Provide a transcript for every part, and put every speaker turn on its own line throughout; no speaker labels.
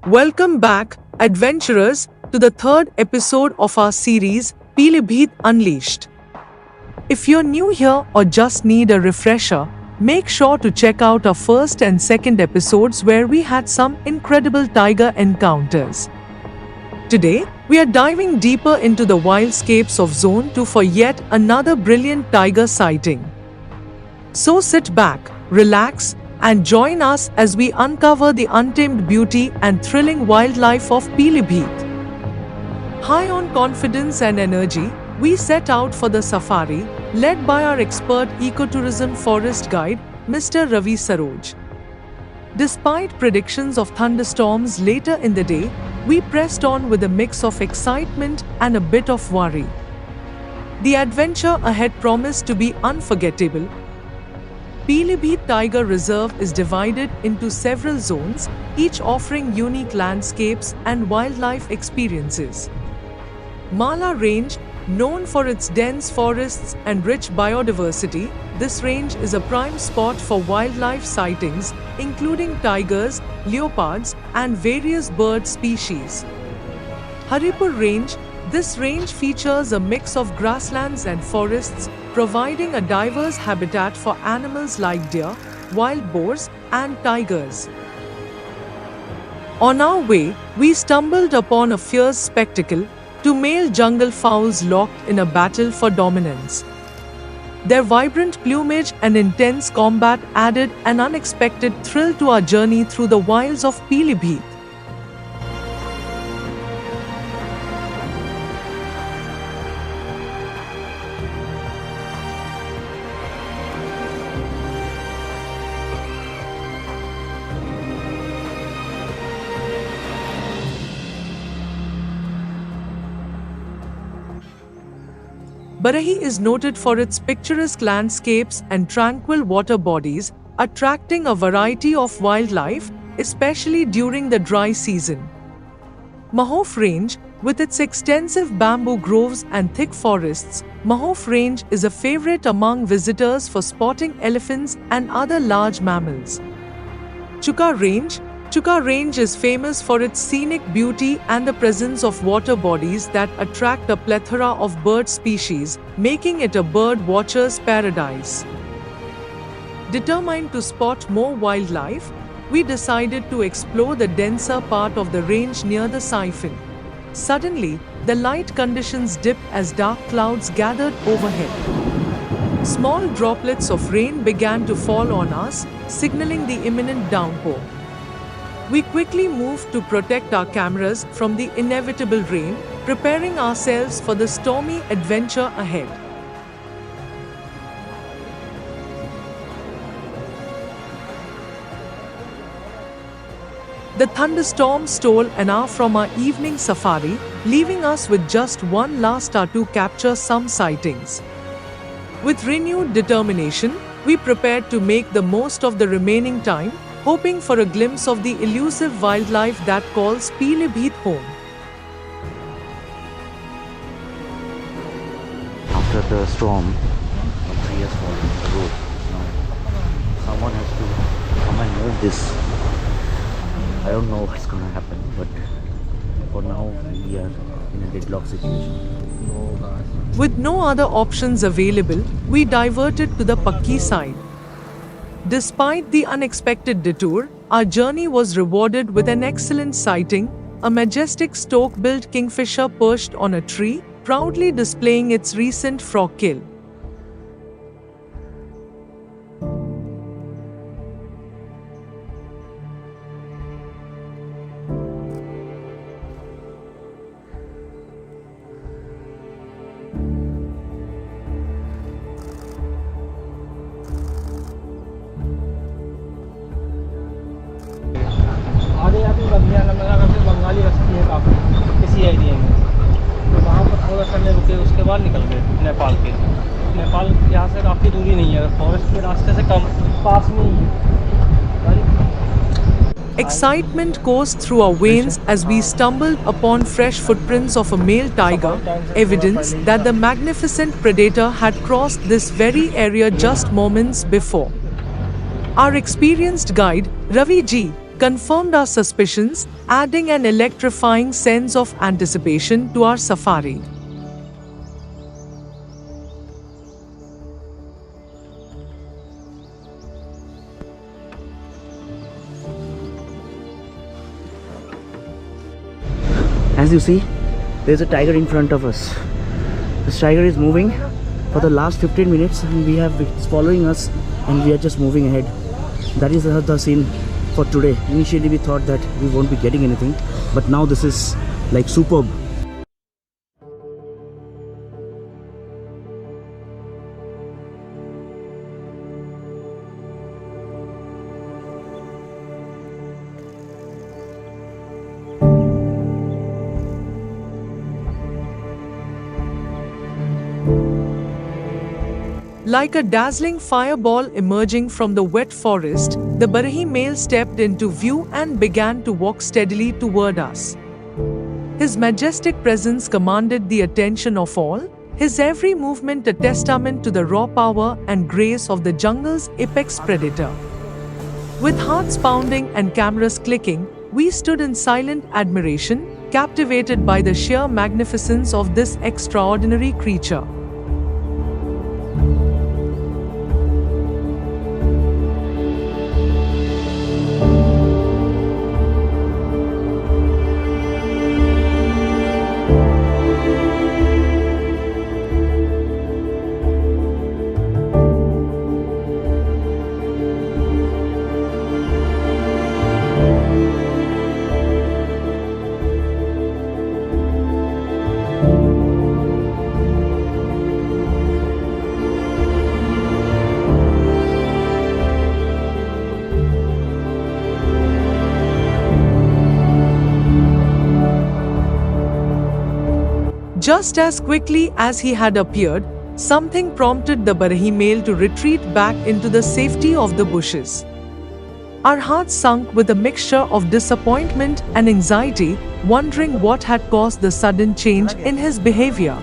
Welcome back, adventurers, to the third episode of our series, Pilibhit Unleashed. If you're new here or just need a refresher, make sure to check out our first and second episodes where we had some incredible tiger encounters. Today, we are diving deeper into the wildscapes of Zone 2 for yet another brilliant tiger sighting. So sit back, relax, and join us as we uncover the untamed beauty and thrilling wildlife of Pilibhit. High on confidence and energy, we set out for the safari, led by our expert ecotourism forest guide, Mr. Ravi Saroj. Despite predictions of thunderstorms later in the day, we pressed on with a mix of excitement and a bit of worry. The adventure ahead promised to be unforgettable. Pilibhit Tiger Reserve is divided into several zones, each offering unique landscapes and wildlife experiences. Mala Range, known for its dense forests and rich biodiversity, this range is a prime spot for wildlife sightings, including tigers, leopards, and various bird species. Haripur Range, this range features a mix of grasslands and forests, providing a diverse habitat for animals like deer, wild boars, and tigers. On our way, we stumbled upon a fierce spectacle: two male jungle fowls locked in a battle for dominance. Their vibrant plumage and intense combat added an unexpected thrill to our journey through the wilds of Pilibhit. Barahi is noted for its picturesque landscapes and tranquil water bodies, attracting a variety of wildlife, especially during the dry season. Mahof Range, with its extensive bamboo groves and thick forests, Mahof Range is a favorite among visitors for spotting elephants and other large mammals. Chukar Range is famous for its scenic beauty and the presence of water bodies that attract a plethora of bird species, making it a bird watcher's paradise. Determined to spot more wildlife, we decided to explore the denser part of the range near the siphon. Suddenly, the light conditions dipped as dark clouds gathered overhead. Small droplets of rain began to fall on us, signaling the imminent downpour. We quickly moved to protect our cameras from the inevitable rain, preparing ourselves for the stormy adventure ahead. The thunderstorm stole an hour from our evening safari, leaving us with just one last hour to capture some sightings. With renewed determination, we prepared to make the most of the remaining time, hoping for a glimpse of the elusive wildlife that calls Pilibhit home.
After the storm, a tree has fallen on the road. Now, someone has to come and move this. I don't know what's gonna happen, but for now, we are in a deadlock situation.
With no other options available, we diverted to the Pakki side. Despite the unexpected detour, our journey was rewarded with an excellent sighting: a majestic stork-billed kingfisher perched on a tree, proudly displaying its recent frog kill.
आगे यहाँ पे बंगाली बस्ती है काफ़ी इसी area में, तो वहाँ पर थोड़ा समय रुके, उसके बाद निकल गए नेपाल के। नेपाल यहाँ से काफ़ी दूरी नहीं है, फॉरेस्ट के रास्ते से कम पास में ही है।
Excitement coursed through our veins as we stumbled upon fresh footprints of a male tiger, evidence that the magnificent predator had crossed this very area just moments before. Our experienced guide, Ravi Ji, confirmed our suspicions, adding an electrifying sense of anticipation to our safari.
As you see, there's a tiger in front of us. This tiger is moving for the last 15 minutes and it's following us and we are just moving ahead. That is the scene for today. Initially we thought that we won't be getting anything, but now this is like superb.
Like a dazzling fireball emerging from the wet forest, the Barahi male stepped into view and began to walk steadily toward us. His majestic presence commanded the attention of all, his every movement a testament to the raw power and grace of the jungle's apex predator. With hearts pounding and cameras clicking, we stood in silent admiration, captivated by the sheer magnificence of this extraordinary creature. Just as quickly as he had appeared, something prompted the Barahi male to retreat back into the safety of the bushes. Our hearts sunk with a mixture of disappointment and anxiety, wondering what had caused the sudden change in his behavior.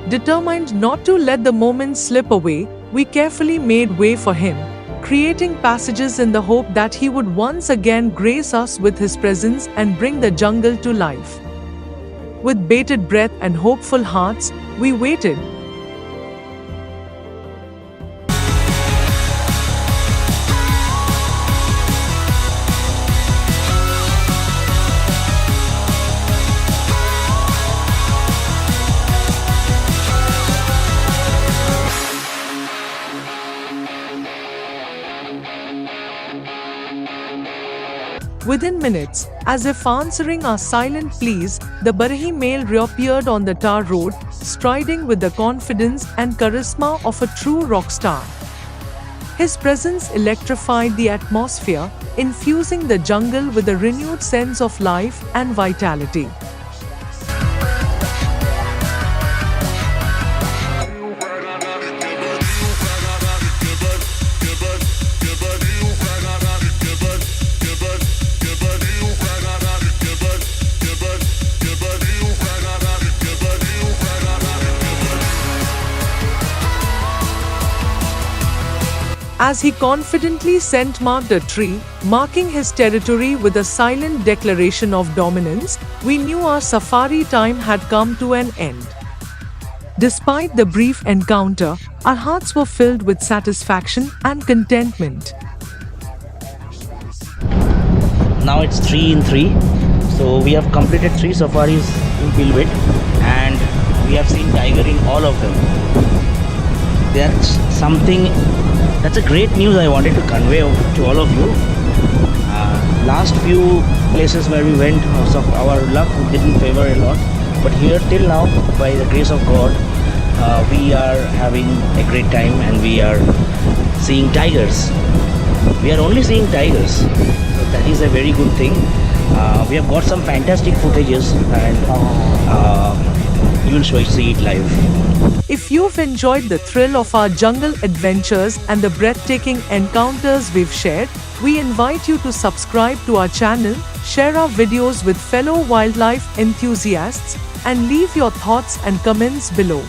Determined not to let the moment slip away, we carefully made way for him, creating passages in the hope that he would once again grace us with his presence and bring the jungle to life. With bated breath and hopeful hearts, we waited. Within minutes, as if answering our silent pleas, the Barahi male reappeared on the tar road, striding with the confidence and charisma of a true rock star. His presence electrified the atmosphere, infusing the jungle with a renewed sense of life and vitality. As he confidently scent-marked a tree, marking his territory with a silent declaration of dominance, we knew our safari time had come to an end. Despite the brief encounter, our hearts were filled with satisfaction and contentment.
Now it's 3 in 3, so we have completed 3 safaris in Pilbhit and we have seen tiger in all of them. That's a great news I wanted to convey to all of you. Last few places where we went, our luck didn't favor a lot, but here till now, by the grace of God, we are having a great time and we are seeing tigers. We are only seeing tigers, so that is a very good thing. We have got some fantastic footages and you will see it live.
If you've enjoyed the thrill of our jungle adventures and the breathtaking encounters we've shared, we invite you to subscribe to our channel, share our videos with fellow wildlife enthusiasts, and leave your thoughts and comments below.